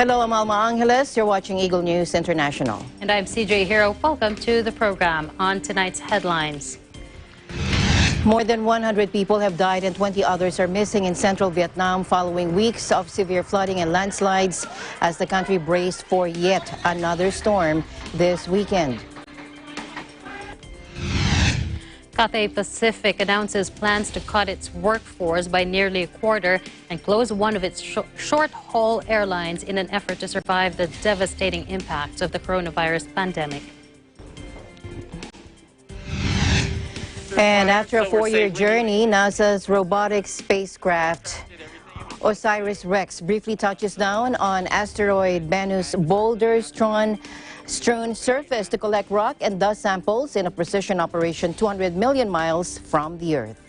Hello, I'm Alma Angeles. You're watching Eagle News International. And I'm CJ Hero. Welcome to the program. On tonight's headlines. More than 100 people have died and 20 others are missing in central Vietnam following weeks of severe flooding and landslides as the country braced for yet another storm this weekend. Cathay Pacific announces plans to cut its workforce by nearly a quarter and close one of its short-haul airlines in an effort to survive the devastating impacts of the coronavirus pandemic. And after a 4-year journey, NASA's robotic spacecraft OSIRIS-REx briefly touches down on asteroid Bennu's boulder-strewn surface to collect rock and dust samples in a precision operation 200 million miles from the Earth.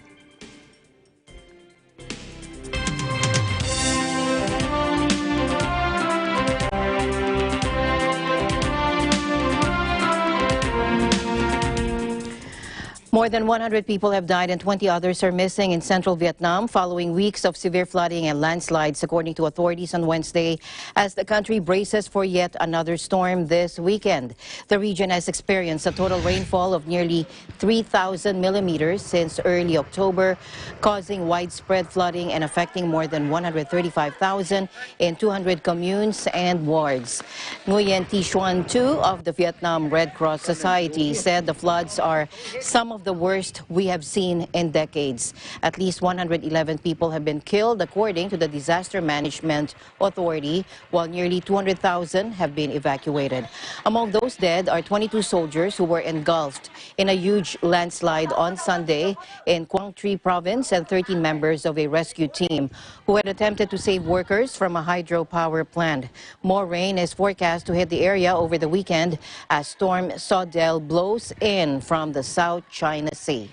More than 100 people have died and 20 others are missing in central Vietnam following weeks of severe flooding and landslides, according to authorities on Wednesday, as the country braces for yet another storm this weekend. The region has experienced a total rainfall of nearly 3,000 millimeters since early October, causing widespread flooding and affecting more than 135,000 in 200 communes and wards. Nguyen Thi Xuan II of the Vietnam Red Cross Society said the floods are some of the worst we have seen in decades. At least 111 people have been killed, according to the Disaster Management Authority, while nearly 200,000 have been evacuated. Among those dead are 22 soldiers who were engulfed in a huge landslide on Sunday in Quang Tri province and 13 members of a rescue team who had attempted to save workers from a hydropower plant. More rain is forecast to hit the area over the weekend as Storm Sodel blows in from the South China Sea.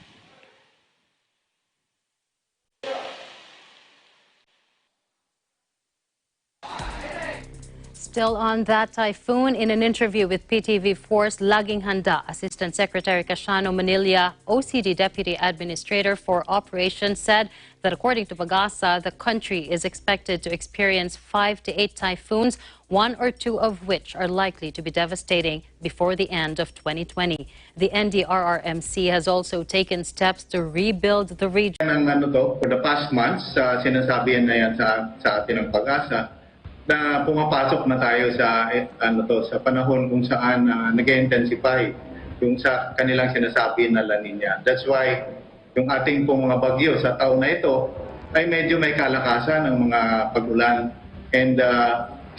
Still on that typhoon, in an interview with PTV4's Laging Handa, Assistant Secretary Casiano Manila, OCD Deputy Administrator for Operations, said that according to Pagasa, the country is expected to experience 5 to 8 typhoons, 1 or 2 of which are likely to be devastating before the end of 2020. The NDRRMC has also taken steps to rebuild the region. For the past months, sinasabi na yan sa atin ng Pag-asa na pumapasok na tayo sa sa panahon kung saan nag-intensify yung sa kanilang sinasabi na La Niña. That's why yung ating pong mga bagyo sa taon na ito ay medyo may kalakasan ng mga pag-ulan. And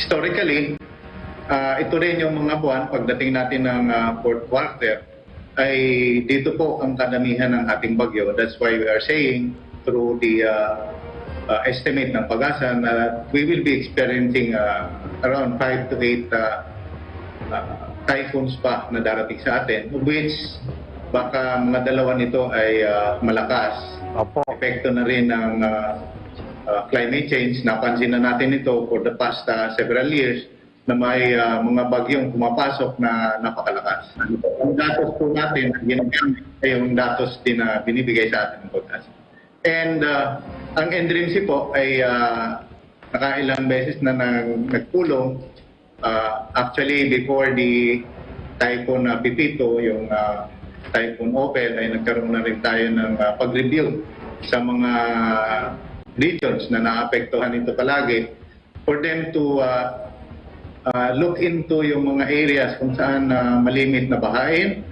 historically, ito rin yung mga buwan pagdating natin ng fourth quarter ay dito po ang kadamihan ng ating bagyo. That's why we are saying through the estimate ng Pag-asa na we will be experiencing around 5 to 8 typhoons pa na darating sa atin, which baka mga dalawa nito ay malakas. Opo. Epekto na rin ng climate change. Napansin na natin ito for the past several years na may mga bagyong pumapasok na napakalakas. Ang datos po natin na ginagamit ay yung datos din na binibigay sa atin ng Pag-asa. And ang NDRRMC po ay nakailang beses na nagpulong. Actually, before the Typhoon Pepito, yung Typhoon Opel, ay nagkaroon na rin tayo ng pag-review sa mga regions na naapektuhan ito palagi for them to look into yung mga areas kung saan malimit na bahain.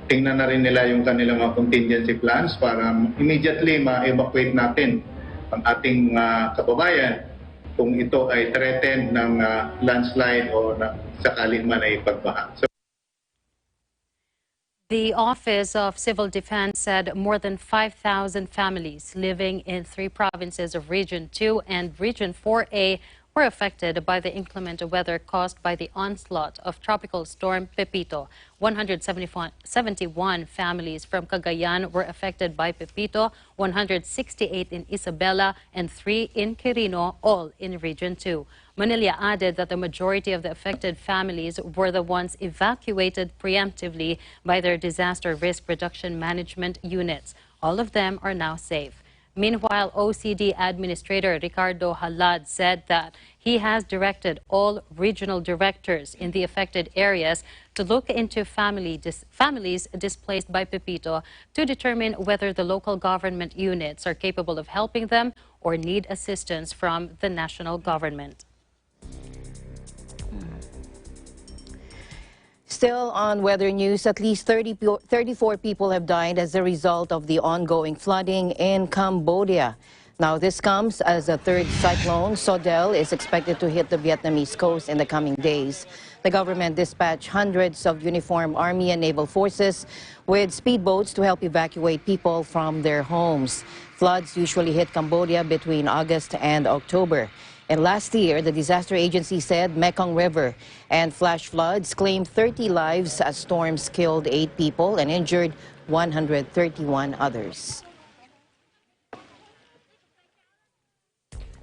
Tingnan na rin nila yung kanilang mga contingency plans para immediately ma-evacuate natin ang ating kababayan kung ito ay threatened ng landslide o sakaling man ay pagbaha. The Office of Civil Defense said more than 5,000 families living in 3 provinces of Region 2 and Region 4A were affected by the inclement weather caused by the onslaught of Tropical Storm Pepito. 171 families from Cagayan were affected by Pepito, 168 in Isabela, and 3 in Quirino, all in Region 2. Manila added that the majority of the affected families were the ones evacuated preemptively by their disaster risk reduction management units. All of them are now safe. Meanwhile, OCD Administrator Ricardo Halad said that he has directed all regional directors in the affected areas to look into families displaced by Pepito to determine whether the local government units are capable of helping them or need assistance from the national government. Still on weather news, at least 34 people have died as a result of the ongoing flooding in Cambodia. Now, this comes as a third cyclone, Sodel, is expected to hit the Vietnamese coast in the coming days. The government dispatched hundreds of uniformed army and naval forces with speedboats to help evacuate people from their homes. Floods usually hit Cambodia between August and October. And last year, the disaster agency said Mekong River and flash floods claimed 30 lives as storms killed 8 people and injured 131 others.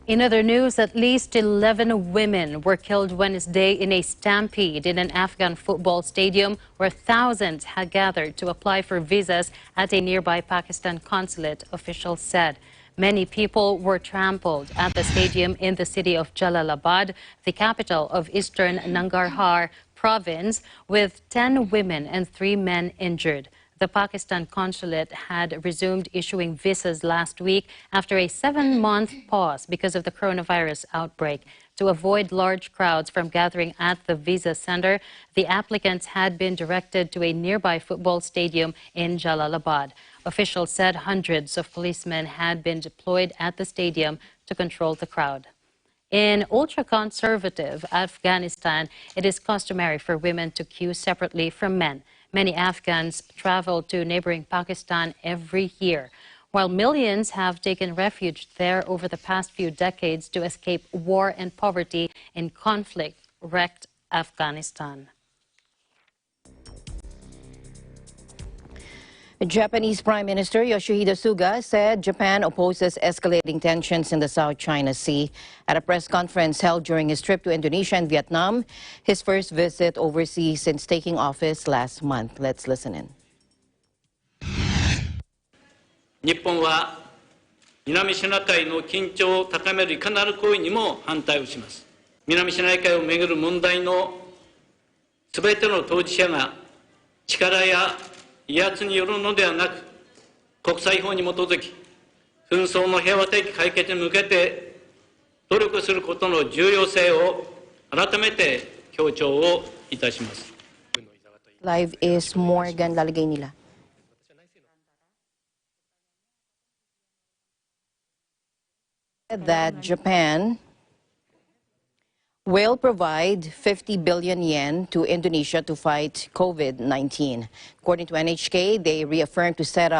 In other news, at least 11 women were killed Wednesday in a stampede in an Afghan football stadium where thousands had gathered to apply for visas at a nearby Pakistan consulate, officials said. Many people were trampled at the stadium in the city of Jalalabad, the capital of eastern Nangarhar province, with 10 women and 3 men injured. The Pakistan consulate had resumed issuing visas last week after a 7-month pause because of the coronavirus outbreak. To avoid large crowds from gathering at the visa center, the applicants had been directed to a nearby football stadium in Jalalabad. Officials said hundreds of policemen had been deployed at the stadium to control the crowd. In ultra-conservative Afghanistan, it is customary for women to queue separately from men. Many Afghans travel to neighboring Pakistan every year, while millions have taken refuge there over the past few decades to escape war and poverty in conflict-wrecked Afghanistan. Japanese Prime Minister Yoshihide Suga said Japan opposes escalating tensions in the South China Sea. At a press conference held during his trip to Indonesia and Vietnam, his first visit overseas since taking office last month. Let's listen in. 日本は南シナ海の緊張を高めるいかなる行為にも反対をします。南シナ海をめぐる問題のすべての当事者が力や威圧によるのではなく、国際法に基づき、紛争の平和的解決に向けて努力することの重要性を改めて強調をいたします。Live is Morgan, lalagay nila. That Japan will provide 50 billion yen to Indonesia to fight COVID-19. According to NHK, they reaffirmed to step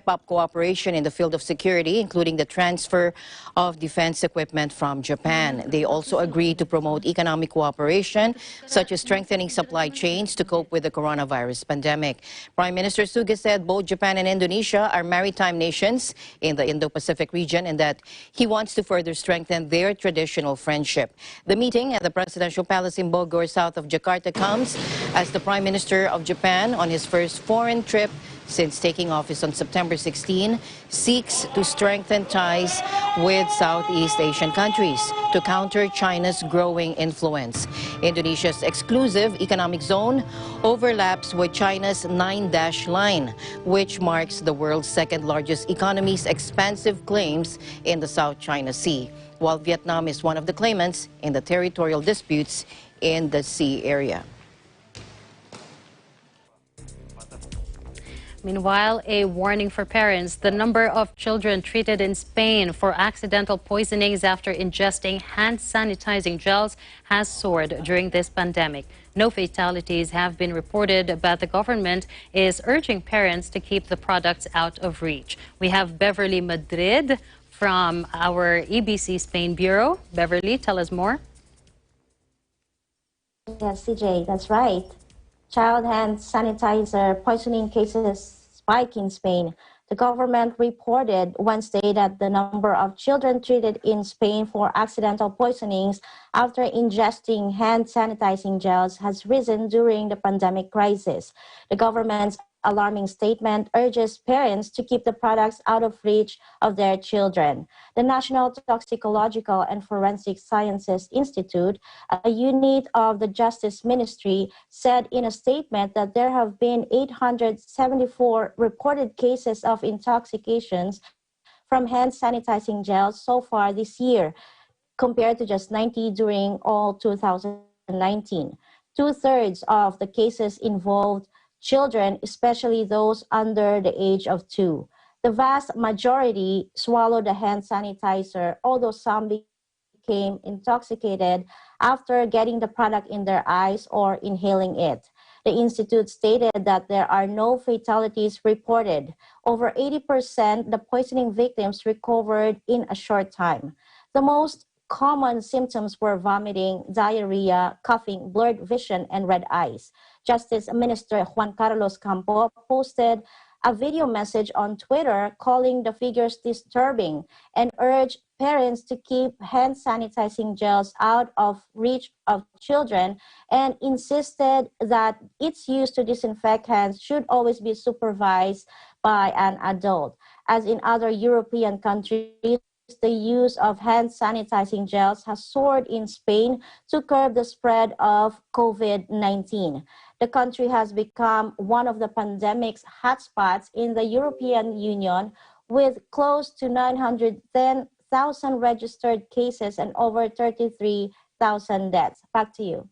up cooperation in the field of security, including the transfer of defense equipment from Japan. They also agreed to promote economic cooperation, such as strengthening supply chains to cope with the coronavirus pandemic. Prime Minister Suga said both Japan and Indonesia are maritime nations in the Indo-Pacific region and that he wants to further strengthen their traditional friendship. The meeting at the Presidential Palace in Bogor, south of Jakarta, comes as the Prime Minister of Japan, on his first foreign trip since taking office on September 16, seeks to strengthen ties with Southeast Asian countries to counter China's growing influence. Indonesia's exclusive economic zone overlaps with China's 9-dash line, which marks the world's second-largest economy's expansive claims in the South China Sea, while Vietnam is one of the claimants in the territorial disputes in the sea area. Meanwhile, a warning for parents. The number of children treated in Spain for accidental poisonings after ingesting hand sanitizing gels has soared during this pandemic. No fatalities have been reported, but the government is urging parents to keep the products out of reach. We have Beverly Madrid from our EBC Spain Bureau. Beverly, tell us more. Yes, CJ, that's right. Child hand sanitizer poisoning cases spike in Spain. The government reported Wednesday that the number of children treated in Spain for accidental poisonings after ingesting hand sanitizing gels has risen during the pandemic crisis. The government's alarming statement urges parents to keep the products out of reach of their children. The National Toxicological and Forensic Sciences Institute, a unit of the Justice Ministry, said in a statement that there have been 874 reported cases of intoxications from hand sanitizing gels so far this year, compared to just 90 during all 2019. Two-thirds of the cases involved children, especially those under the age of 2. The vast majority swallowed the hand sanitizer, although some became intoxicated after getting the product in their eyes or inhaling it. The institute stated that there are no fatalities reported. Over 80% the poisoning victims recovered in a short time. The most common symptoms were vomiting, diarrhea, coughing, blurred vision, and red eyes. Justice Minister Juan Carlos Campo posted a video message on Twitter calling the figures disturbing and urged parents to keep hand sanitizing gels out of reach of children, and insisted that its use to disinfect hands should always be supervised by an adult. As in other European countries, the use of hand sanitizing gels has soared in Spain to curb the spread of COVID-19. The country has become one of the pandemic's hotspots in the European Union, with close to 910,000 registered cases and over 33,000 deaths. Back to you.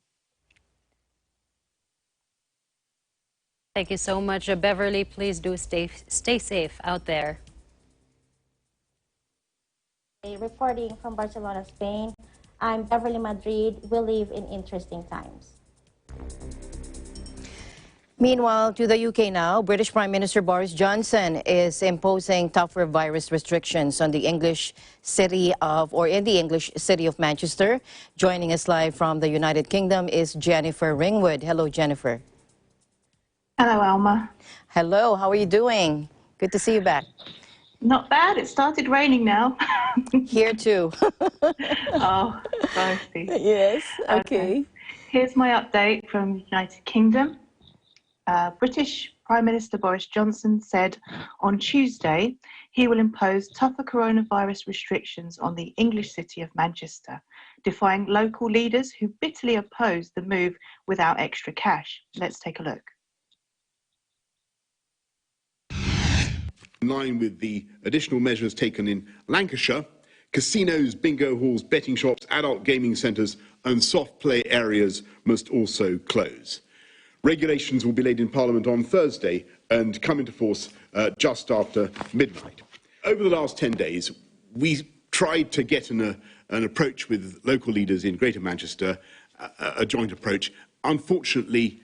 Thank you so much, Beverly. Please do stay safe out there. Reporting from Barcelona, Spain, I'm Beverly Madrid. We live in interesting times. Meanwhile, to the UK now, British Prime Minister Boris Johnson is imposing tougher virus restrictions on the English city of Manchester. Joining us live from the United Kingdom is Jennifer Ringwood. Hello, Jennifer. Hello, Alma. Hello, how are you doing? Good to see you back. Not bad. It started raining now. Here too. Oh, mercy. Yes, okay. Here's my update from the United Kingdom. British Prime Minister Boris Johnson said on Tuesday he will impose tougher coronavirus restrictions on the English city of Manchester, defying local leaders who bitterly opposed the move without extra cash. Let's take a look. In line with the additional measures taken in Lancashire, casinos, bingo halls, betting shops, adult gaming centres and soft play areas must also close. Regulations will be laid in Parliament on Thursday and come into force just after midnight. Over the last 10 days, we tried to get an approach with local leaders in Greater Manchester, a joint approach. Unfortunately,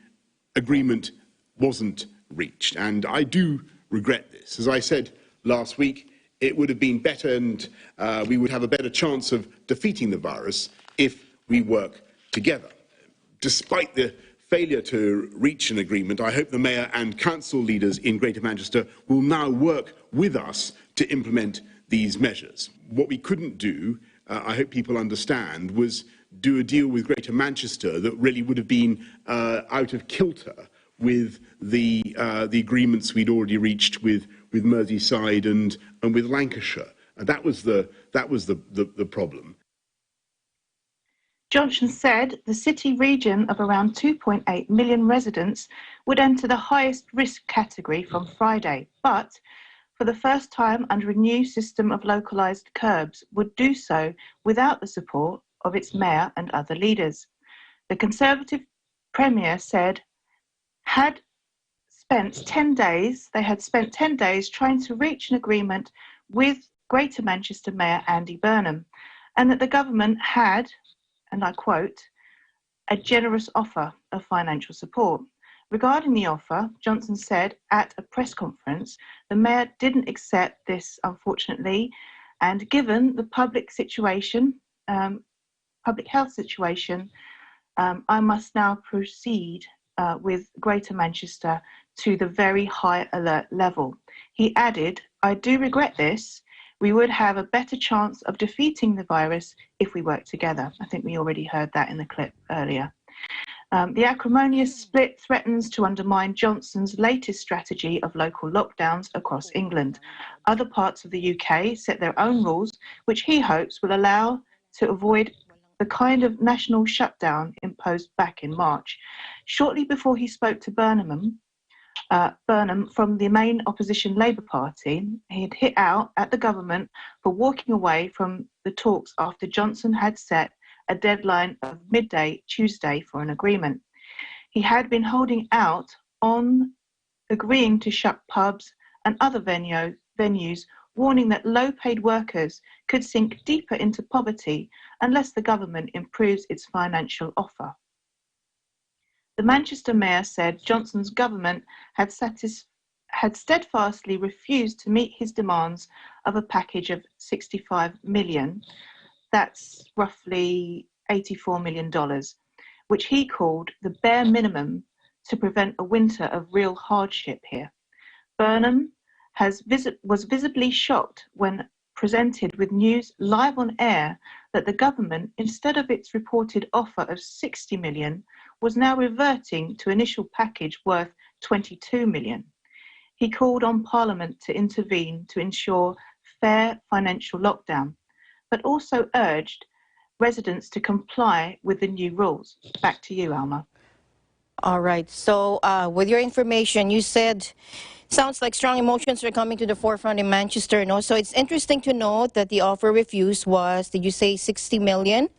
agreement wasn't reached, and I do regret this. As I said last week, it would have been better and we would have a better chance of defeating the virus if we work together. Despite the failure to reach an agreement, I hope the Mayor and Council leaders in Greater Manchester will now work with us to implement these measures. What we couldn't do, I hope people understand, was do a deal with Greater Manchester that really would have been out of kilter with the agreements we'd already reached with Merseyside and with Lancashire. And that was the problem. Johnson said the city region of around 2.8 million residents would enter the highest risk category from Friday, but for the first time under a new system of localised curbs would do so without the support of its mayor and other leaders. The Conservative Premier said they had spent 10 days trying to reach an agreement with Greater Manchester Mayor Andy Burnham, and that the government had, and I quote, a generous offer of financial support. Regarding the offer, Johnson said at a press conference, the mayor didn't accept this, unfortunately, and given the public health situation, I must now proceed with Greater Manchester to the very high alert level. He added, I do regret this. We would have a better chance of defeating the virus if we work together. I think we already heard that in the clip earlier. The acrimonious split threatens to undermine Johnson's latest strategy of local lockdowns across England. Other parts of the UK set their own rules, which he hopes will allow to avoid the kind of national shutdown imposed back in March. Shortly before he spoke to Burnham from the main opposition Labour Party, he had hit out at the government for walking away from the talks after Johnson had set a deadline of midday Tuesday for an agreement. He had been holding out on agreeing to shut pubs and other venues, warning that low-paid workers could sink deeper into poverty unless the government improves its financial offer. The Manchester mayor said Johnson's government had steadfastly refused to meet his demands of a package of $65 million, that's roughly $84 million, which he called the bare minimum to prevent a winter of real hardship here. Burnham was visibly shocked when presented with news live on air that the government, instead of its reported offer of $60 million, was now reverting to initial package worth $22 million. He called on Parliament to intervene to ensure fair financial lockdown, but also urged residents to comply with the new rules. Back to you, Alma. All right. So with your information, you said, sounds like strong emotions are coming to the forefront in Manchester. No? So it's interesting to note that the offer refused was, did you say 60 million?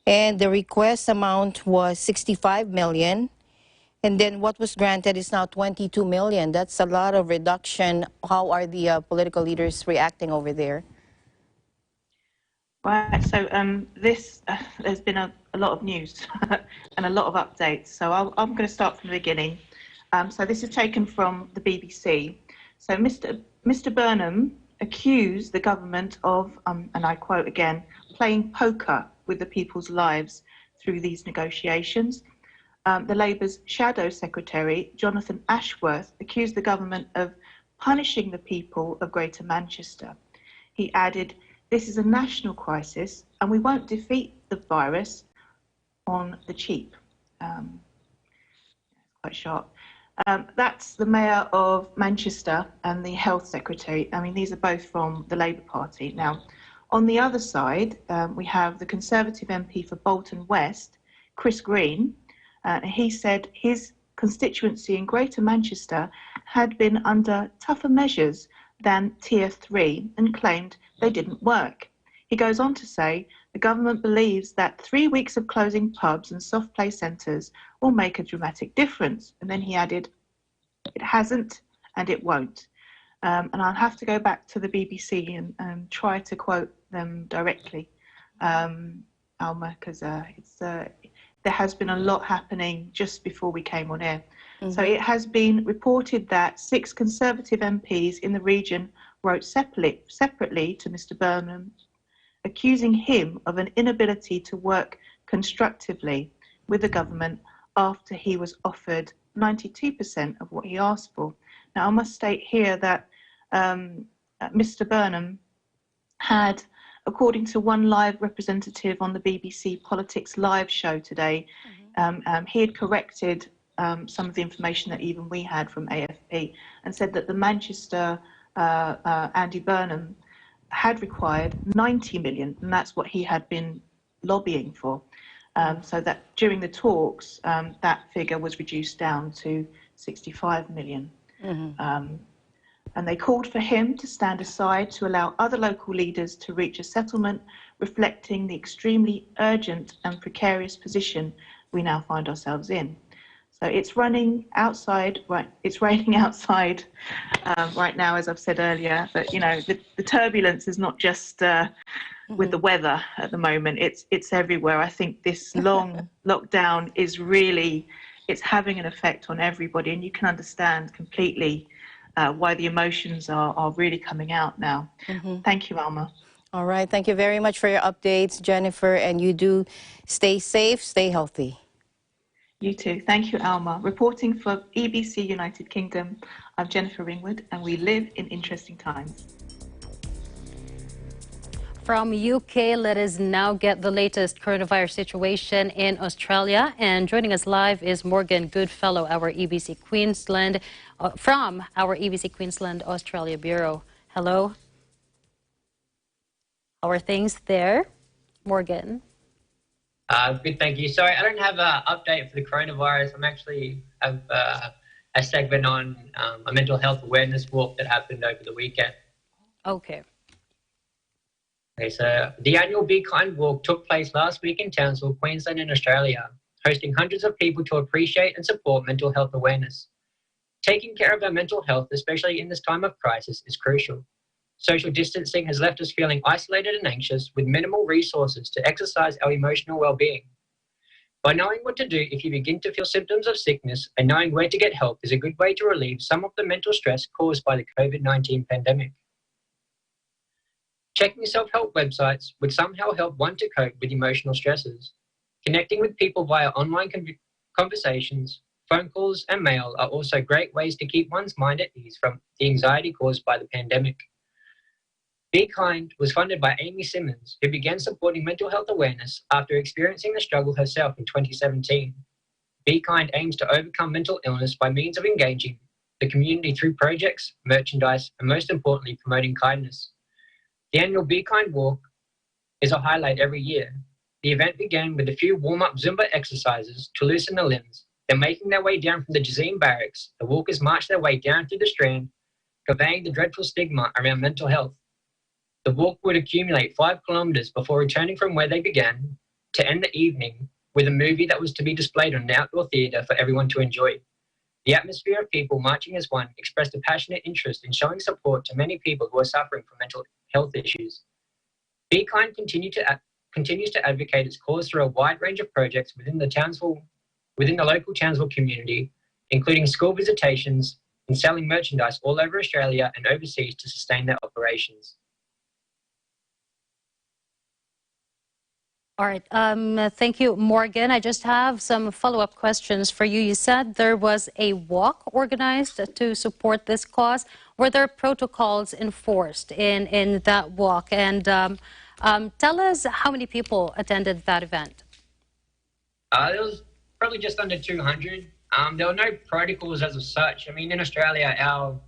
And the request amount was 65 million. And then what was granted is now 22 million. That's a lot of reduction. How are the political leaders reacting over there? Right, so there's been a lot of news and a lot of updates. So I'm going to start from the beginning. So this is taken from the BBC. So Mr. Burnham accused the government of, and I quote again, playing poker with the people's lives through these negotiations. The Labour's Shadow Secretary, Jonathan Ashworth, accused the government of punishing the people of Greater Manchester. He added, "This is a national crisis and we won't defeat the virus on the cheap." Quite sharp. That's the Mayor of Manchester and the Health Secretary. I mean, these are both from the Labour Party. Now, on the other side, we have the Conservative MP for Bolton West, Chris Green. He said his constituency in Greater Manchester had been under tougher measures than Tier 3 and claimed they didn't work. He goes on to say the government believes that 3 weeks of closing pubs and soft play centres will make a dramatic difference. And then he added, it hasn't and it won't. And I'll have to go back to the BBC and try to quote them directly, Alma, because there has been a lot happening just before we came on air. Mm-hmm. So it has been reported that 6 Conservative MPs in the region wrote separately to Mr. Burnham, accusing him of an inability to work constructively with the government after he was offered 92% of what he asked for. Now, I must state here that Mr. Burnham had, according to one live representative on the BBC Politics Live show today, he had corrected some of the information that even we had from AFP and said that the Manchester Andy Burnham had required 90 million, and that's what he had been lobbying for. So that during the talks, that figure was reduced down to 65 million. Mm-hmm. And they called for him to stand aside to allow other local leaders to reach a settlement reflecting the extremely urgent and precarious position we now find ourselves in. So it's running outside, right? It's raining outside right now, as I've said earlier. But you know, the turbulence is not just with the weather at the moment. It's everywhere. I think this long lockdown is really, it's having an effect on everybody, and you can understand completely why the emotions are really coming out now. Mm-hmm. Thank you, Alma. All right. Thank you very much for your updates, Jennifer. And you do stay safe, stay healthy. You too. Thank you, Alma. Reporting for EBC United Kingdom, I'm Jennifer Ringwood, and we live in interesting times. from UK, let us now get the latest coronavirus situation in Australia. And joining us live is Morgan Goodfellow, our EBC Queensland, from our EBC Queensland Australia Bureau. Hello. How are things there, Morgan? Good, thank you. Sorry, I don't have an update for the coronavirus. I'm actually have a segment on a mental health awareness walk that happened over the weekend. Okay. Okay, so the annual Be Kind walk took place last week in Townsville, Queensland in Australia, hosting hundreds of people to appreciate and support mental health awareness. Taking care of our mental health, especially in this time of crisis, is crucial. Social distancing has left us feeling isolated and anxious with minimal resources to exercise our emotional well-being. By knowing what to do if you begin to feel symptoms of sickness and knowing where to get help is a good way to relieve some of the mental stress caused by the COVID-19 pandemic. Checking self-help websites would somehow help one to cope with emotional stresses. Connecting with people via online conversations, phone calls and mail are also great ways to keep one's mind at ease from the anxiety caused by the pandemic. Be Kind was funded by Amy Simmons, who began supporting mental health awareness after experiencing the struggle herself in 2017. Be Kind aims to overcome mental illness by means of engaging the community through projects, merchandise, and most importantly, promoting kindness. The annual Be Kind walk is a highlight every year. The event began with a few warm-up Zumba exercises to loosen the limbs. Then making their way down from the Jazeen barracks, the walkers marched their way down through the Strand, conveying the dreadful stigma around mental health. The walk would accumulate 5 kilometres before returning from where they began to end the evening with a movie that was to be displayed on an outdoor theatre for everyone to enjoy. The atmosphere of people marching as one expressed a passionate interest in showing support to many people who are suffering from mental health issues. Be Kind continues to advocate its cause through a wide range of projects within the local Townsville community, including school visitations and selling merchandise all over Australia and overseas to sustain their operations. All right. Thank you, Morgan. I just have some follow-up questions for you. You said there was a walk organized to support this cause. Were there protocols enforced in that walk? And tell us how many people attended that event. There was probably just under 200. There were no protocols as of such. I mean, in Australia, our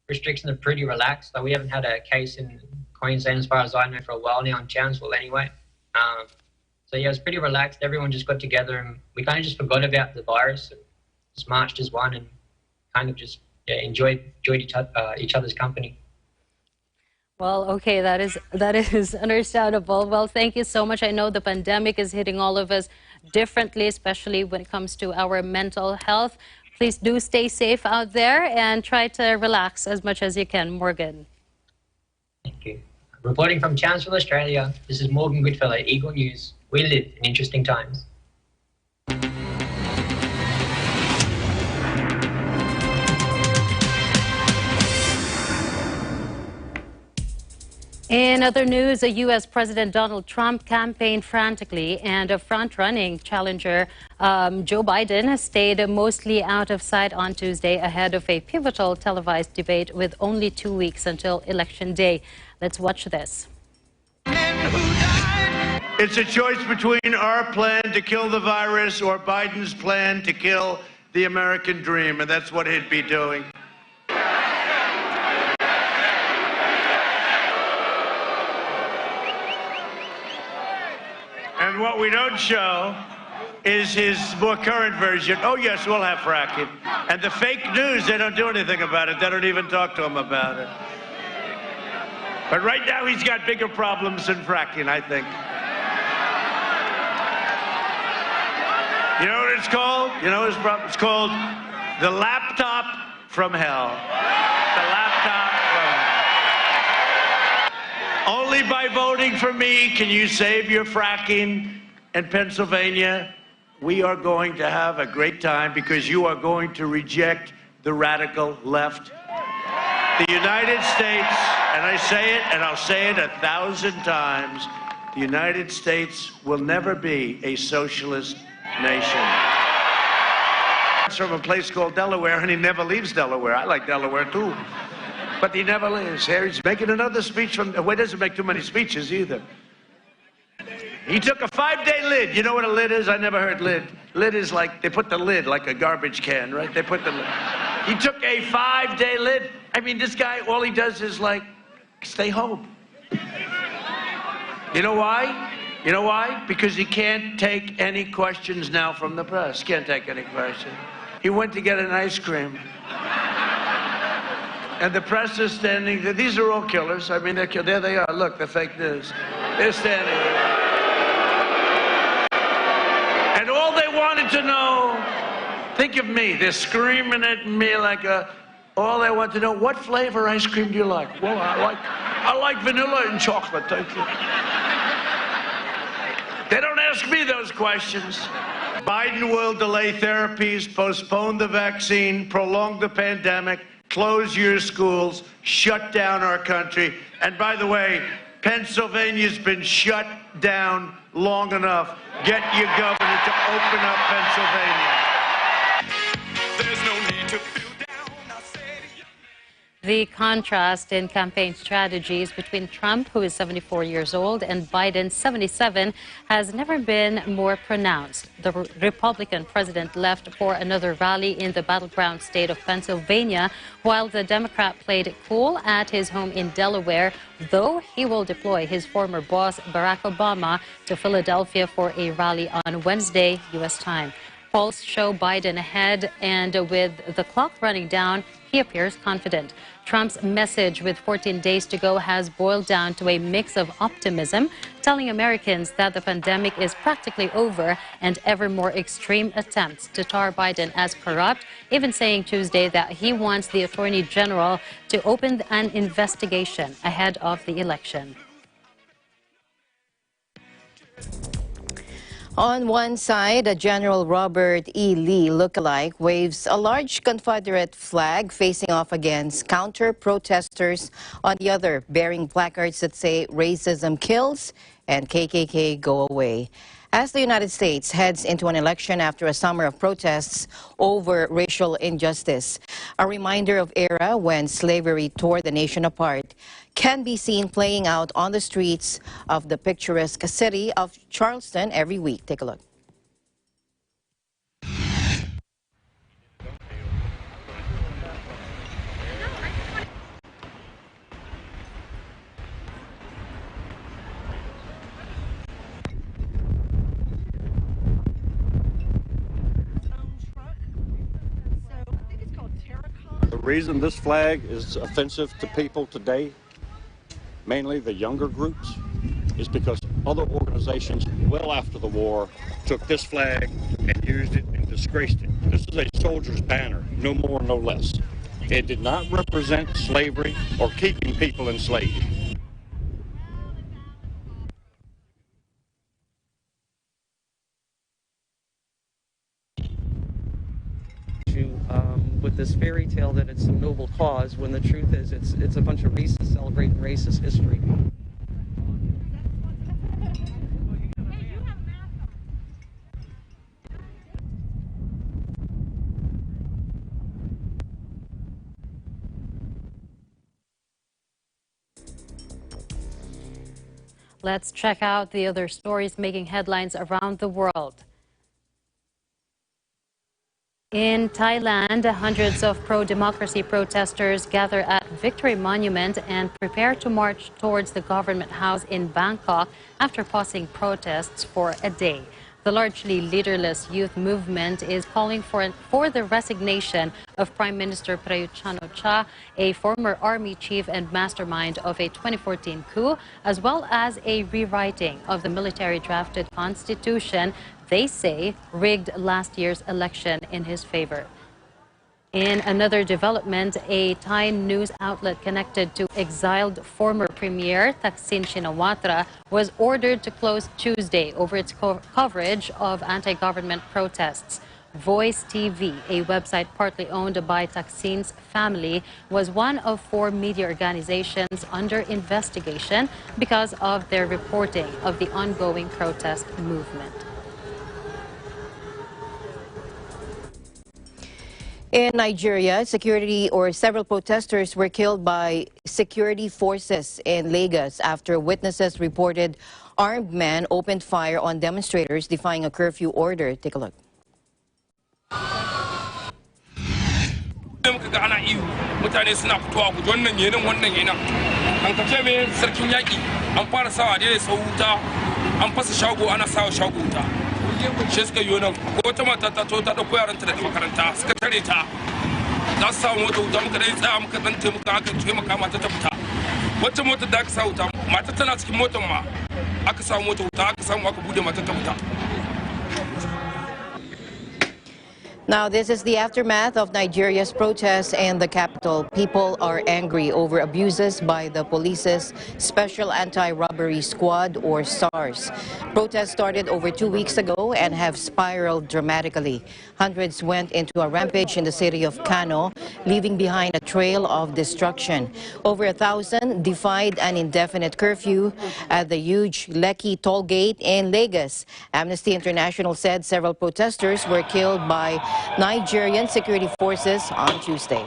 restrictions are pretty relaxed. Like, we haven't had a case in Queensland, as far as I know, for a while now, in Townsville anyway. So yeah, it was pretty relaxed. Everyone just got together and we kind of just forgot about the virus and just marched as one and kind of just enjoyed each other's company. Well, okay, that is understandable. Well, thank you so much. I know the pandemic is hitting all of us differently, especially when it comes to our mental health. Please do stay safe out there and try to relax as much as you can, Morgan. Thank you. Reporting from Townsville, Australia, this is Morgan Goodfellow, Eagle News. We live in interesting times. In other news, U.S. President Donald Trump campaigned frantically, and a front-running challenger, Joe Biden, stayed mostly out of sight on Tuesday ahead of a pivotal televised debate with only 2 weeks until Election Day. Let's watch this. It's a choice between our plan to kill the virus or Biden's plan to kill the American dream, and that's what he'd be doing. And what we don't show is his more current version. Oh, yes, we'll have fracking. And the fake news, they don't do anything about it. They don't even talk to him about it. But right now, he's got bigger problems than fracking, I think. You know what it's called? You know his problem? It's called the laptop from hell. The laptop from hell. Only by voting for me can you save your fracking in Pennsylvania. We are going to have a great time because you are going to reject the radical left. The United States, and I say it and I'll say it 1,000 times, the United States will never be a socialist nation. He's from a place called Delaware, and he never leaves Delaware. I like Delaware, too. But he never is. Here he's making another speech from, well, he doesn't make too many speeches either. He took a 5-day lid. You know what a lid is? I never heard lid. Lid is like, they put the lid like a garbage can, right? They put the lid. He took a 5-day lid. I mean, this guy, all he does is like, stay home. You know why? You know why? Because he can't take any questions now from the press. Can't take any questions. He went to get an ice cream. And the press is standing there. These are all killers. I mean, there they are. Look, the fake news. They're standing there. And all they wanted to know, think of me. They're screaming at me like all they want to know, what flavor ice cream do you like? Well, I like vanilla and chocolate, thank you. They don't ask me those questions. Biden will delay therapies, postpone the vaccine, prolong the pandemic, close your schools, shut down our country. And by the way, Pennsylvania's been shut down long enough. Get your governor to open up Pennsylvania. There's no need to feel down. The contrast in campaign strategies between Trump, who is 74 years old, and Biden, 77, has never been more pronounced. The Republican president left for another rally in the battleground state of Pennsylvania, while the Democrat played it cool at his home in Delaware, though he will deploy his former boss, Barack Obama, to Philadelphia for a rally on Wednesday, U.S. time. Polls show Biden ahead, and with the clock running down, he appears confident. Trump's message with 14 days to go has boiled down to a mix of optimism, telling Americans that the pandemic is practically over, and ever more extreme attempts to tar Biden as corrupt, even saying Tuesday that he wants the Attorney General to open an investigation ahead of the election. On one side, a General Robert E. Lee lookalike waves a large Confederate flag facing off against counter-protesters on the other, bearing placards that say racism kills and KKK go away. As the United States heads into an election after a summer of protests over racial injustice, a reminder of era when slavery tore the nation apart can be seen playing out on the streets of the picturesque city of Charleston every week. Take a look. The reason this flag is offensive to people today, mainly the younger groups, is because other organizations well after the war took this flag and used it and disgraced it. This is a soldier's banner, no more, no less. It did not represent slavery or keeping people enslaved. With this fairy tale that it's a noble cause, when the truth is it's a bunch of racists celebrating racist history. Let's check out the other stories making headlines around the world. In Thailand, hundreds of pro-democracy protesters gather at Victory Monument and prepare to march towards the government house in Bangkok after pausing protests for a day. The largely leaderless youth movement is calling for the resignation of Prime Minister Prayut Chan-o-cha, a former army chief and mastermind of a 2014 coup, as well as a rewriting of the military-drafted constitution they say rigged last year's election in his favor. In another development, a Thai news outlet connected to exiled former Premier Thaksin Shinawatra was ordered to close Tuesday over its coverage of anti-government protests. Voice TV, a website partly owned by Thaksin's family, was one of 4 media organizations under investigation because of their reporting of the ongoing protest movement. In Nigeria, several protesters were killed by security forces in Lagos after witnesses reported armed men opened fire on demonstrators defying a curfew order. Take a look. Mutane suna fitowa ku wannan yenin an kace me sarkin yaki an fara sawa dai sau wuta an fasa shago ana sawa shago wuta shi suka yi nan ko wata mata ta to ta dauko yaranta daga makaranta suka tare ta za su samu mota wuta muka dai tsaya muka dan taimaka aka taimaka mata ta fita wacce motar da aka sa wuta mata tana cikin motar ma aka samu mota wuta aka samu aka bude mata ta fita. Now, this is the aftermath of Nigeria's protests in the capital. People are angry over abuses by the police's Special Anti-Robbery Squad, or SARS. Protests started over 2 weeks ago and have spiraled dramatically. Hundreds went into a rampage in the city of Kano, leaving behind a trail of destruction. Over 1,000 defied an indefinite curfew at the huge Lekki toll gate in Lagos. Amnesty International said several protesters were killed by Nigerian security forces on Tuesday.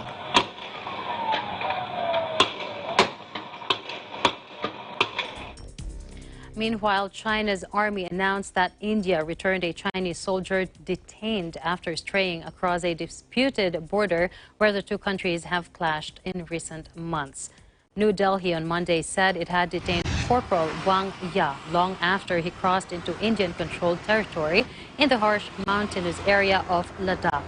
Meanwhile, China's army announced that India returned a Chinese soldier detained after straying across a disputed border where the two countries have clashed in recent months. New Delhi on Monday said it had detained Corporal Wang Ya long after he crossed into Indian-controlled territory in the harsh mountainous area of Ladakh.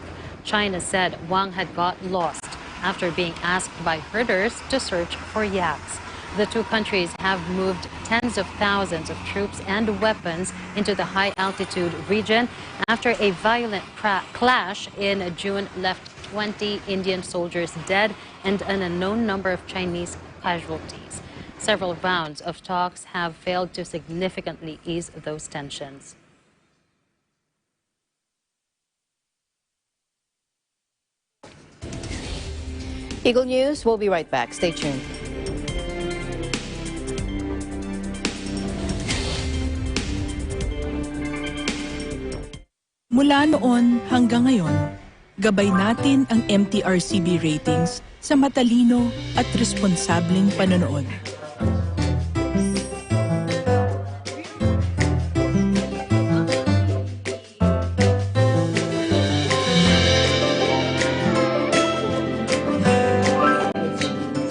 China said Wang had got lost after being asked by herders to search for yaks. The two countries have moved tens of thousands of troops and weapons into the high-altitude region after a violent clash in June left 20 Indian soldiers dead and an unknown number of Chinese casualties. Several rounds of talks have failed to significantly ease those tensions. Eagle News, we'll be right back. Stay tuned. Mula noon hanggang ngayon, gabay natin ang MTRCB ratings sa matalino at responsableng panonood.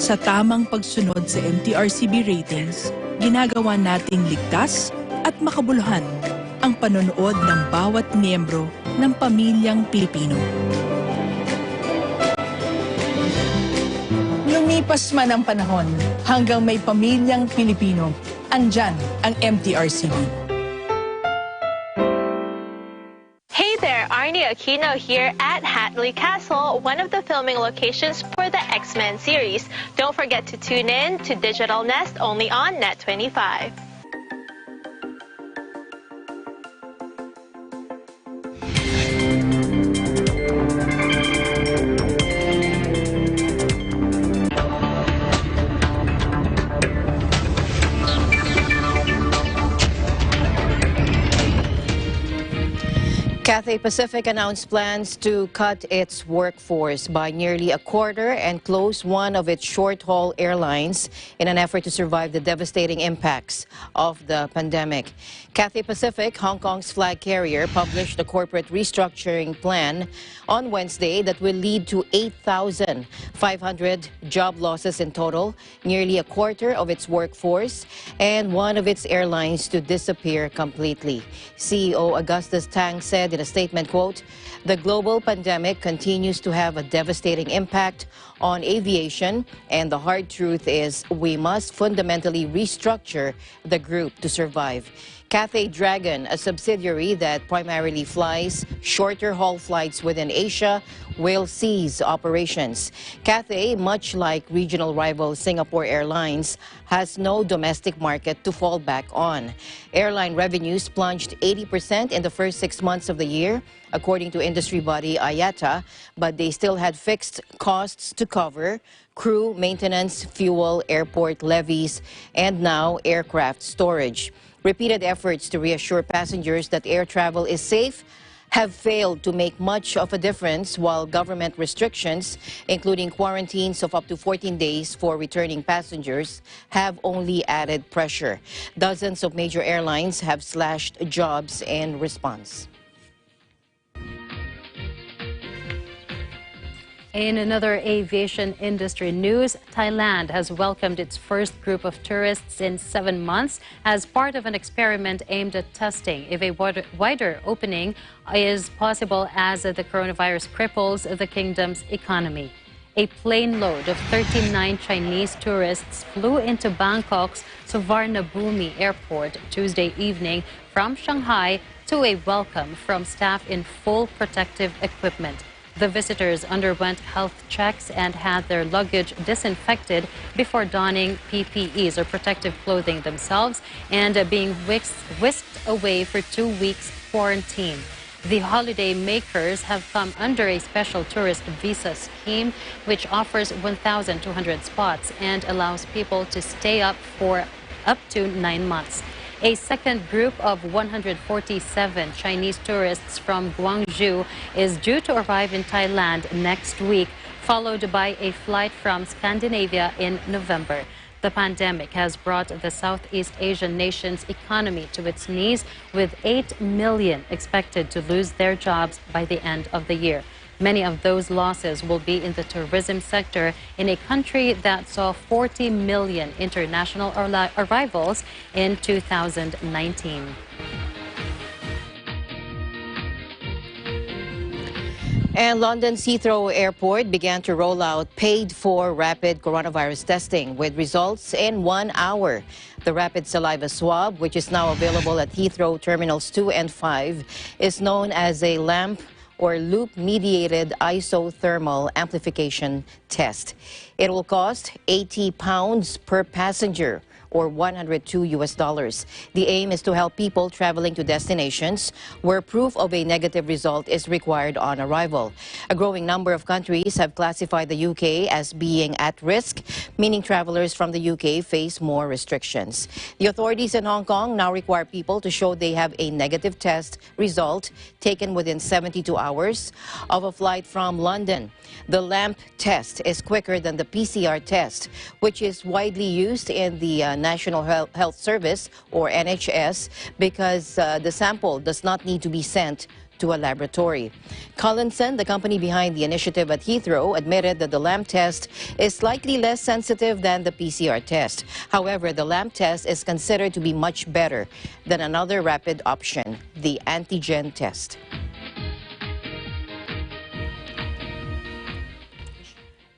Sa tamang pagsunod sa MTRCB ratings, ginagawa nating ligtas at makabuluhan ang panonood ng bawat miyembro ng pamilyang Pilipino. Lumipas man ang panahon, hanggang may pamilyang Pilipino, andyan ang MTRCB. Hey there, Arnie Aquino here at Hatley Castle, one of the filming locations for the X-Men series. Don't forget to tune in to Digital Nest only on Net 25. Cathay Pacific announced plans to cut its workforce by nearly a quarter and close one of its short-haul airlines in an effort to survive the devastating impacts of the pandemic. Cathay Pacific, Hong Kong's flag carrier, published a corporate restructuring plan on Wednesday that will lead to 8,500 job losses in total, nearly a quarter of its workforce, and one of its airlines to disappear completely. CEO Augustus Tang said in a statement, quote, "The global pandemic continues to have a devastating impact on aviation, and the hard truth is we must fundamentally restructure the group to survive." Cathay Dragon, a subsidiary that primarily flies shorter haul flights within Asia, will cease operations. Cathay, much like regional rival Singapore Airlines, has no domestic market to fall back on. Airline revenues plunged 80% in the first 6 months of the year, according to industry body IATA, but they still had fixed costs to cover: crew, maintenance, fuel, airport levies, and now aircraft storage. Repeated efforts to reassure passengers that air travel is safe have failed to make much of a difference, while government restrictions, including quarantines of up to 14 days for returning passengers, have only added pressure. Dozens of major airlines have slashed jobs in response. In another aviation industry news, Thailand has welcomed its first group of tourists in 7 months as part of an experiment aimed at testing if a wider opening is possible as the coronavirus cripples the kingdom's economy. A plane load of 39 Chinese tourists flew into Bangkok's Suvarnabhumi airport Tuesday evening from Shanghai to a welcome from staff in full protective equipment. The visitors underwent health checks and had their luggage disinfected before donning PPEs or protective clothing themselves and being whisked away for 2 weeks quarantine. The holiday makers have come under a special tourist visa scheme which offers 1,200 spots and allows people to stay up for up to 9 months. A second group of 147 Chinese tourists from Gwangju is due to arrive in Thailand next week, followed by a flight from Scandinavia in November. The pandemic has brought the Southeast Asian nation's economy to its knees, with 8 million expected to lose their jobs by the end of the year. Many of those losses will be in the tourism sector in a country that saw 40 million international arrivals in 2019. And London's Heathrow Airport began to roll out paid-for rapid coronavirus testing with results in 1 hour. The rapid saliva swab, which is now available at Heathrow Terminals 2 and 5, is known as a LAMP or loop-mediated isothermal amplification test. It will cost £80 per passenger, or $102. The aim is to help people traveling to destinations where proof of a negative result is required on arrival. A growing number of countries have classified the UK as being at risk, meaning travelers from the UK face more restrictions. The authorities in Hong Kong now require people to show they have a negative test result taken within 72 hours of a flight from London. The LAMP test is quicker than the PCR test, which is widely used in the National Health Service, or NHS, because the sample does not need to be sent to a laboratory. Collinson, the company behind the initiative at Heathrow, admitted that the LAMP test is slightly less sensitive than the PCR test. However, the LAMP test is considered to be much better than another rapid option, the antigen test.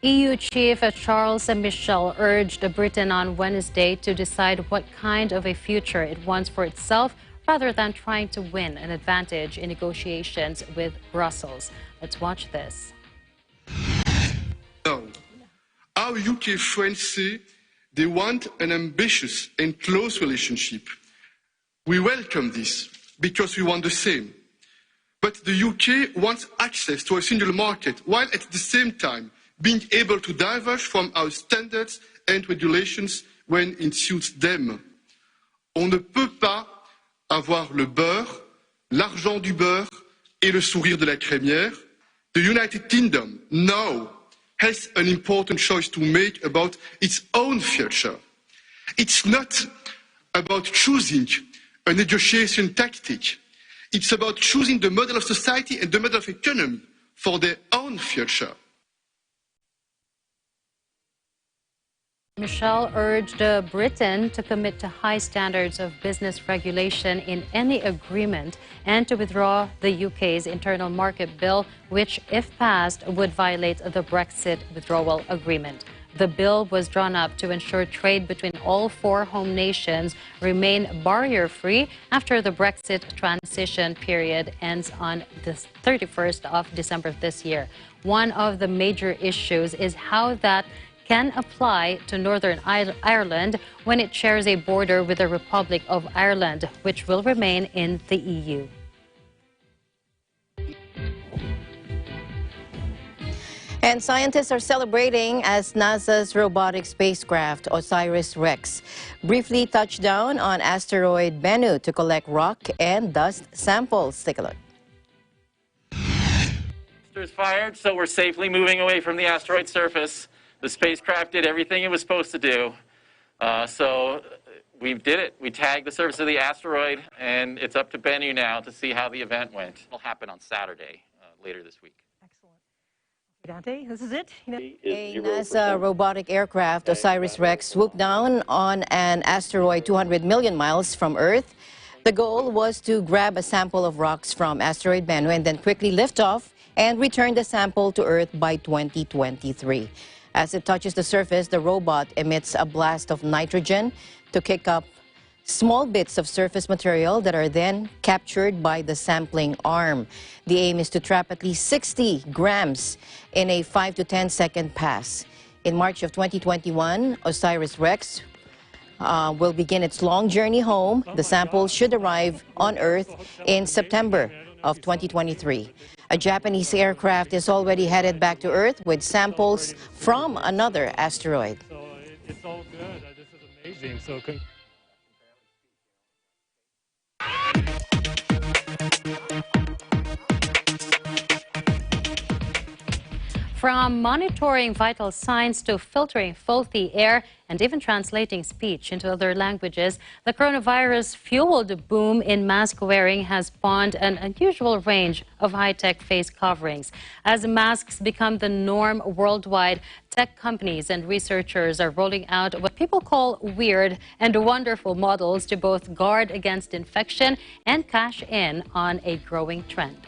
EU Chief Charles Michel urged Britain on Wednesday to decide what kind of a future it wants for itself rather than trying to win an advantage in negotiations with Brussels. Let's watch this. Now, our UK friends say they want an ambitious and close relationship. We welcome this because we want the same. But the UK wants access to a single market while at the same time being able to diverge from our standards and regulations when it suits them. On ne peut pas avoir le beurre, l'argent du beurre et le sourire de la crémière. The United Kingdom now has an important choice to make about its own future. It's not about choosing a negotiation tactic. It's about choosing the model of society and the model of economy for their own future. Michel urged Britain to commit to high standards of business regulation in any agreement and to withdraw the UK's internal market bill, which, if passed, would violate the Brexit withdrawal agreement. The bill was drawn up to ensure trade between all 4 home nations remain barrier-free after the Brexit transition period ends on the 31st of December this year. One of the major issues is how that can apply to Northern Ireland when it shares a border with the Republic of Ireland, which will remain in the EU. And scientists are celebrating as NASA's robotic spacecraft OSIRIS-REx briefly touched down on asteroid Bennu to collect rock and dust samples. Take a look. thrusters fired, so we're safely moving away from the asteroid surface. The spacecraft did everything it was supposed to do. So we did it. We tagged the surface of the asteroid, and it's up to Bennu now to see how the event went. It'll happen on Saturday, later this week. Dante, this is it. A NASA robotic aircraft, OSIRIS-REx, swooped down on an asteroid 200 million miles from Earth. The goal was to grab a sample of rocks from asteroid Bennu and then quickly lift off and return the sample to Earth by 2023. As it touches the surface, the robot emits a blast of nitrogen to kick up small bits of surface material that are then captured by the sampling arm. The aim is to trap at least 60 grams in a 5 to 10 second pass. In March of 2021, OSIRIS-REx will begin its long journey home. The sample should arrive on Earth in September of 2023. A Japanese aircraft is already headed back to Earth with samples from another asteroid. So it's all good. This is amazing. So From monitoring vital signs to filtering faulty air and even translating speech into other languages, the coronavirus-fueled boom in mask wearing has spawned an unusual range of high-tech face coverings. As masks become the norm worldwide, tech companies and researchers are rolling out what people call weird and wonderful models to both guard against infection and cash in on a growing trend.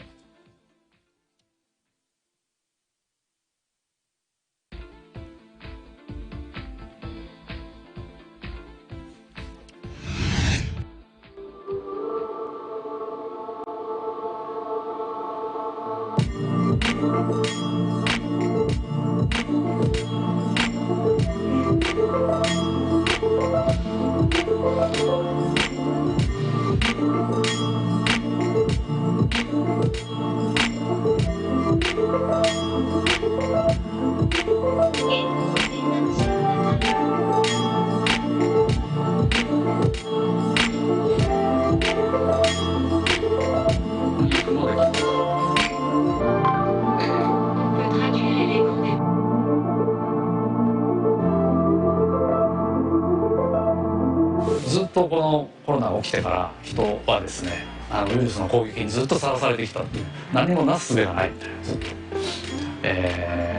ずっとこのコロナが起きてから人はですね、ウイルスの攻撃にずっとさらされてきたっていう、何もなすすべがないみたいな、ずっと、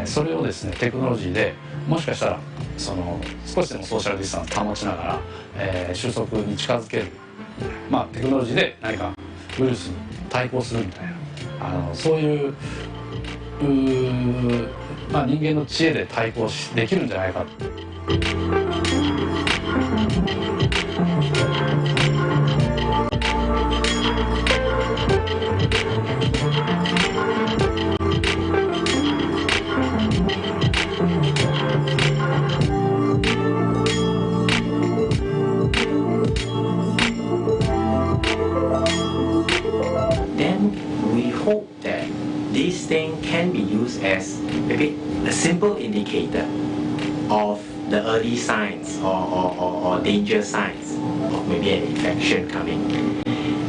それをですねテクノロジーでもしかしたら少しでもソーシャルディスタンス保ちながら、収束に近づける、テクノロジーで何かウイルスに対抗するみたいな、そういう人間の知恵で対抗できるんじゃないかって。This thing can be used as maybe a simple indicator of the early signs or danger signs of maybe an infection coming.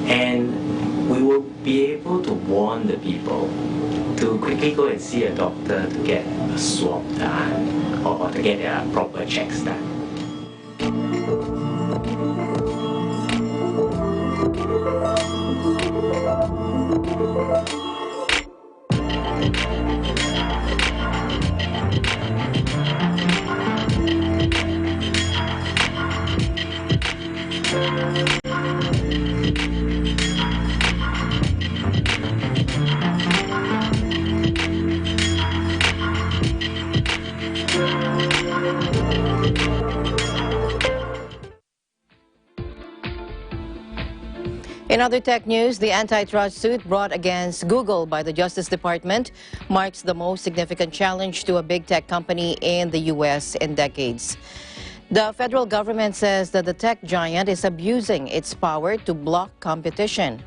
And we will be able to warn the people to quickly go and see a doctor to get a swab done or to get their proper checks done. In other tech news, the antitrust suit brought against Google by the Justice Department marks the most significant challenge to a big tech company in the U.S. in decades. The federal government says that the tech giant is abusing its power to block competition.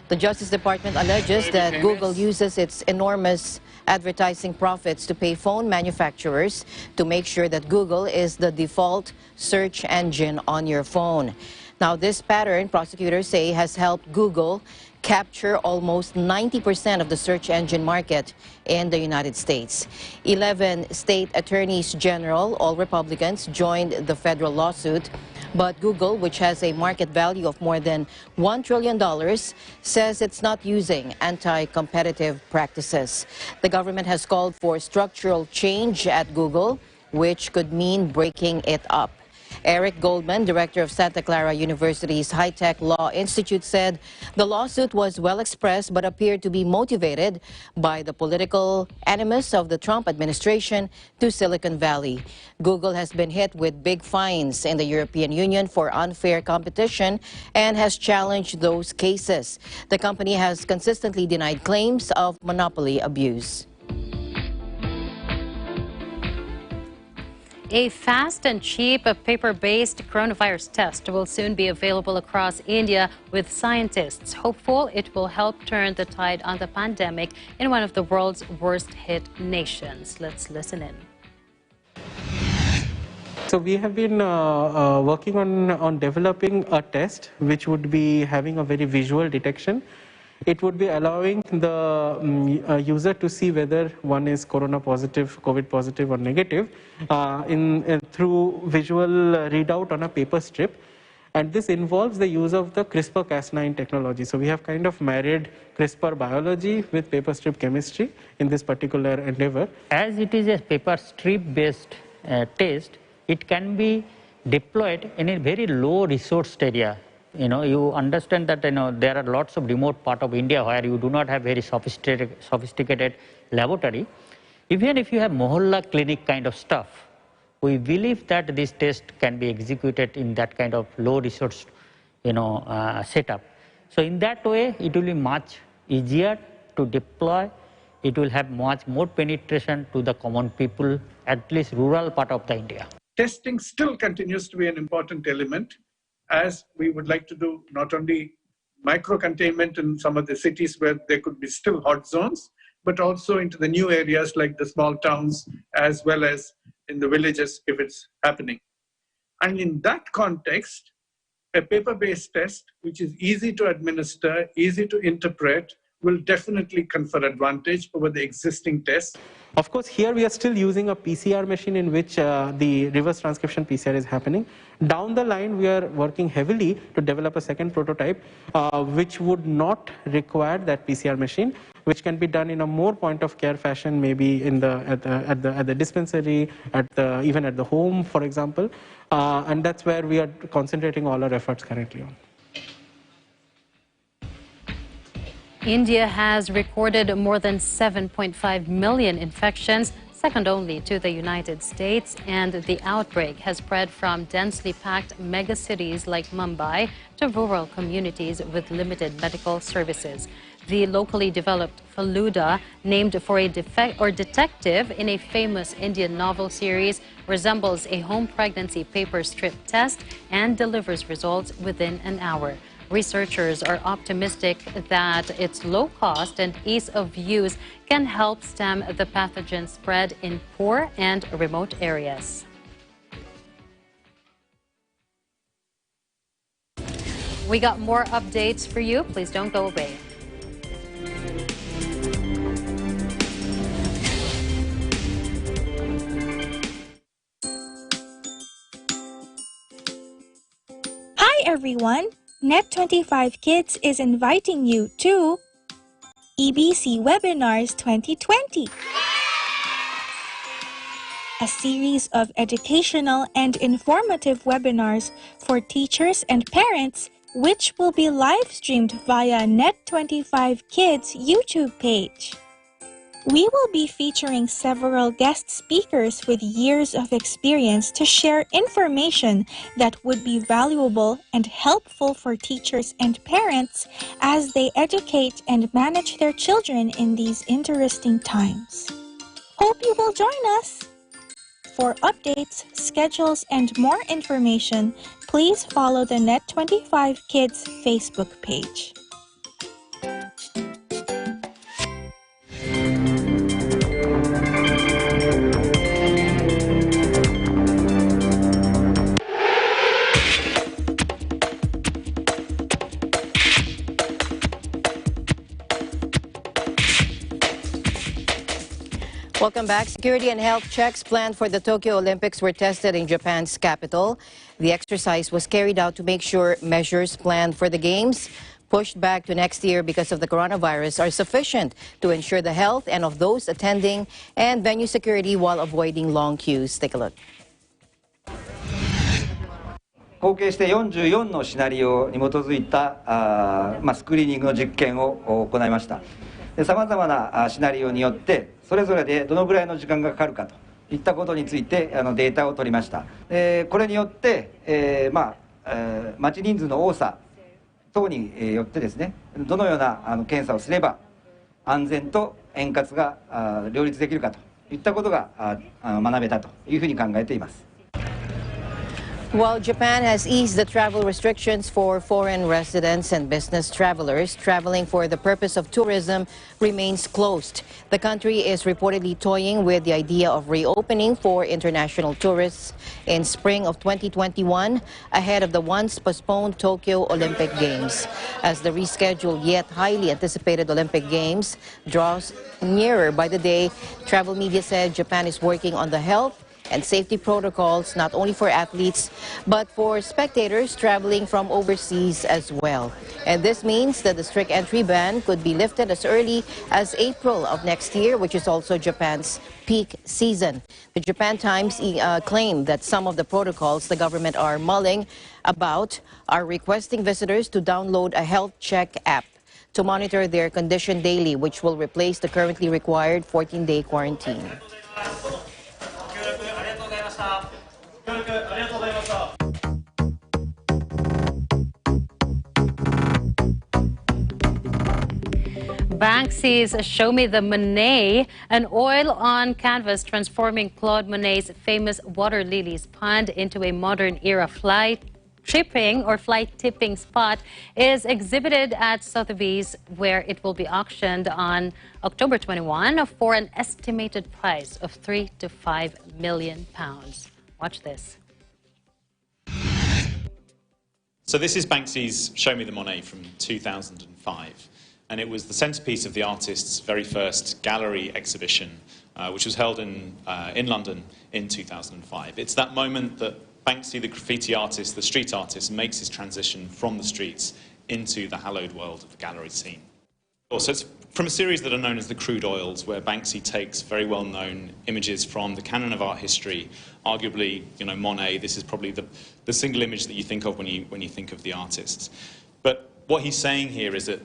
The Justice Department alleges that Google uses its enormous advertising profits to pay phone manufacturers to make sure that Google is the default search engine on your phone. Now, this pattern, prosecutors say, has helped Google capture almost 90% of the search engine market in the United States. 11 state attorneys general, all Republicans, joined the federal lawsuit. But Google, which has a market value of more than $1 trillion, says it's not using anti-competitive practices. The government has called for structural change at Google, which could mean breaking it up. Eric Goldman, director of Santa Clara University's High-Tech Law Institute, said the lawsuit was well expressed but appeared to be motivated by the political animus of the Trump administration to Silicon Valley. Google has been hit with big fines in the European Union for unfair competition and has challenged those cases. The company has consistently denied claims of monopoly abuse. A fast and cheap paper-based coronavirus test will soon be available across India, with scientists hopeful it will help turn the tide on the pandemic in one of the world's worst-hit nations. Let's listen in. So we have been working on developing a test which would be having a very visual detection. It would be allowing the user to see whether one is corona positive, COVID positive or negative through visual readout on a paper strip. And this involves the use of the CRISPR-Cas9 technology. So we have kind of married CRISPR biology with paper strip chemistry in this particular endeavor. As it is a paper strip based test, it can be deployed in a very low resourced area. You understand that there are lots of remote part of India where you do not have very sophisticated laboratory. Even if you have mohalla clinic kind of stuff, we believe that this test can be executed in that kind of low resource setup. So in that way, it will be much easier to deploy. It will have much more penetration to the common people, at least rural part of the India. Testing still continues to be an important element, as we would like to do not only micro-containment in some of the cities where there could be still hot zones, but also into the new areas like the small towns, as well as in the villages if it's happening. And in that context, a paper-based test, which is easy to administer, easy to interpret, will definitely confer advantage over the existing tests. Of course, here we are still using a PCR machine in which the reverse transcription PCR is happening. Down the line, we are working heavily to develop a second prototype, which would not require that PCR machine, which can be done in a more point-of-care fashion, maybe in at the dispensary, even at the home, for example. And that's where we are concentrating all our efforts currently on. India has recorded more than 7.5 million infections, second only to the United States, and the outbreak has spread from densely packed megacities like Mumbai to rural communities with limited medical services. The locally developed Faluda, named for a detective in a famous Indian novel series, resembles a home pregnancy paper strip test and delivers results within an hour. Researchers are optimistic that its low cost and ease of use can help stem the pathogen spread in poor and remote areas. We got more updates for you. Please don't go away. Hi everyone! Net25 Kids is inviting you to EBC Webinars 2020, a series of educational and informative webinars for teachers and parents, which will be live-streamed via Net25 Kids' YouTube page. We will be featuring several guest speakers with years of experience to share information that would be valuable and helpful for teachers and parents as they educate and manage their children in these interesting times. Hope you will join us! For updates, schedules, and more information, please follow the Net25 Kids Facebook page. Welcome back. Security and health checks planned for the Tokyo Olympics were tested in Japan's capital. The exercise was carried out to make sure measures planned for the Games, pushed back to next year because of the coronavirus, are sufficient to ensure the health and of those attending and venue security while avoiding long queues. Take a look. 合計して44のシナリオに基づいたスクリーニングの実験を行いました。さまざまなシナリオによってそれぞれでどのぐらいの時間がかかるかといったことについてデータを取りました。これによって待ち人数の多さ等によってですね、どのような検査をすれば安全と円滑が両立できるかといったことが学べたというふうに考えています。While Japan has eased the travel restrictions for foreign residents and business travelers, traveling for the purpose of tourism remains closed. The country is reportedly toying with the idea of reopening for international tourists in spring of 2021 ahead of the once postponed Tokyo Olympic Games. As the rescheduled yet highly anticipated Olympic Games draws nearer by the day, travel media said Japan is working on the health and safety protocols not only for athletes but for spectators traveling from overseas as well. And this means that the strict entry ban could be lifted as early as April of next year, which is also Japan's peak season. The Japan Times claimed that some of the protocols the government are mulling about are requesting visitors to download a health check app to monitor their condition daily, which will replace the currently required 14-day quarantine. Banksy's Show Me the Monet, an oil-on canvas transforming Claude Monet's famous water lilies pond into a modern-era fly tipping spot, is exhibited at Sotheby's, where it will be auctioned on October 21 for an estimated price of £3 to £5 million. Watch this. So this is Banksy's Show Me the Monet from 2005. And it was the centrepiece of the artist's very first gallery exhibition, which was held in London in 2005. It's that moment that Banksy, the graffiti artist, the street artist, makes his transition from the streets into the hallowed world of the gallery scene. Also, it's from a series that are known as the crude oils, where Banksy takes very well-known images from the canon of art history. Arguably, Monet, this is probably the single image that you think of when you think of the artists. But what he's saying here is that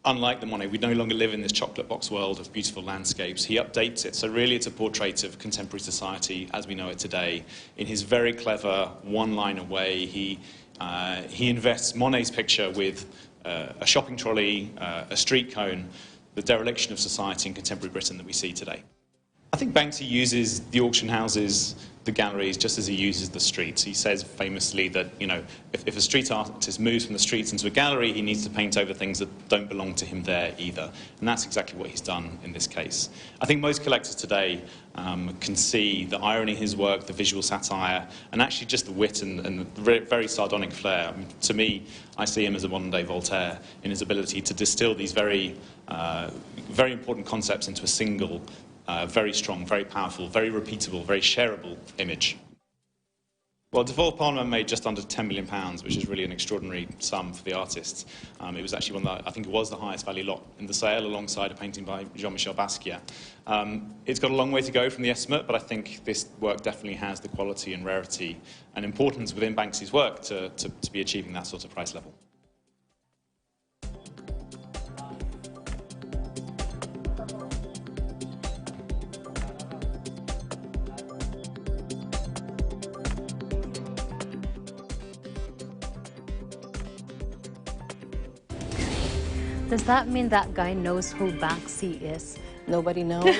unlike the Monet, we no longer live in this chocolate box world of beautiful landscapes. He updates it. So really it's a portrait of contemporary society as we know it today. In his very clever one-liner way, he invests Monet's picture with a shopping trolley, a street cone, the dereliction of society in contemporary Britain that we see today. I think Banksy uses the auction houses, the galleries, just as he uses the streets. He says famously that, if a street artist moves from the streets into a gallery, he needs to paint over things that don't belong to him there either. And that's exactly what he's done in this case. I think most collectors today can see the irony in his work, the visual satire, and actually just the wit and the very sardonic flair. I mean, to me, I see him as a modern-day Voltaire in his ability to distill these very important concepts into a single very strong, very powerful, very repeatable, very shareable image. Well, Devolve Parliament made just under £10 million, which is really an extraordinary sum for the artists. It was actually I think it was the highest value lot in the sale, alongside a painting by Jean-Michel Basquiat. It's got a long way to go from the estimate, but I think this work definitely has the quality and rarity and importance within Banksy's work to be achieving that sort of price level. Does that mean that guy knows who Banksy is? Nobody knows.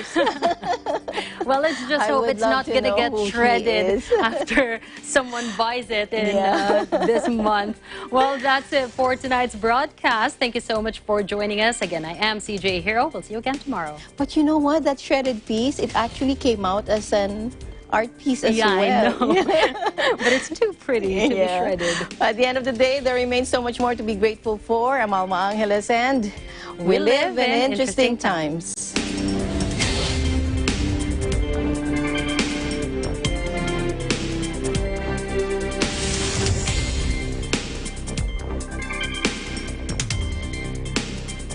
Well, let's just hope it's not going to get shredded after someone buys it in this month. Well, that's it for tonight's broadcast. Thank you so much for joining us. Again, I am CJ Hero. We'll see you again tomorrow. But you know what? That shredded piece, it actually came out as an art piece as well. Yeah, I know. But it's too pretty to be shredded. At the end of the day, there remains so much more to be grateful for. I'm Alma Angeles, and we live in interesting times.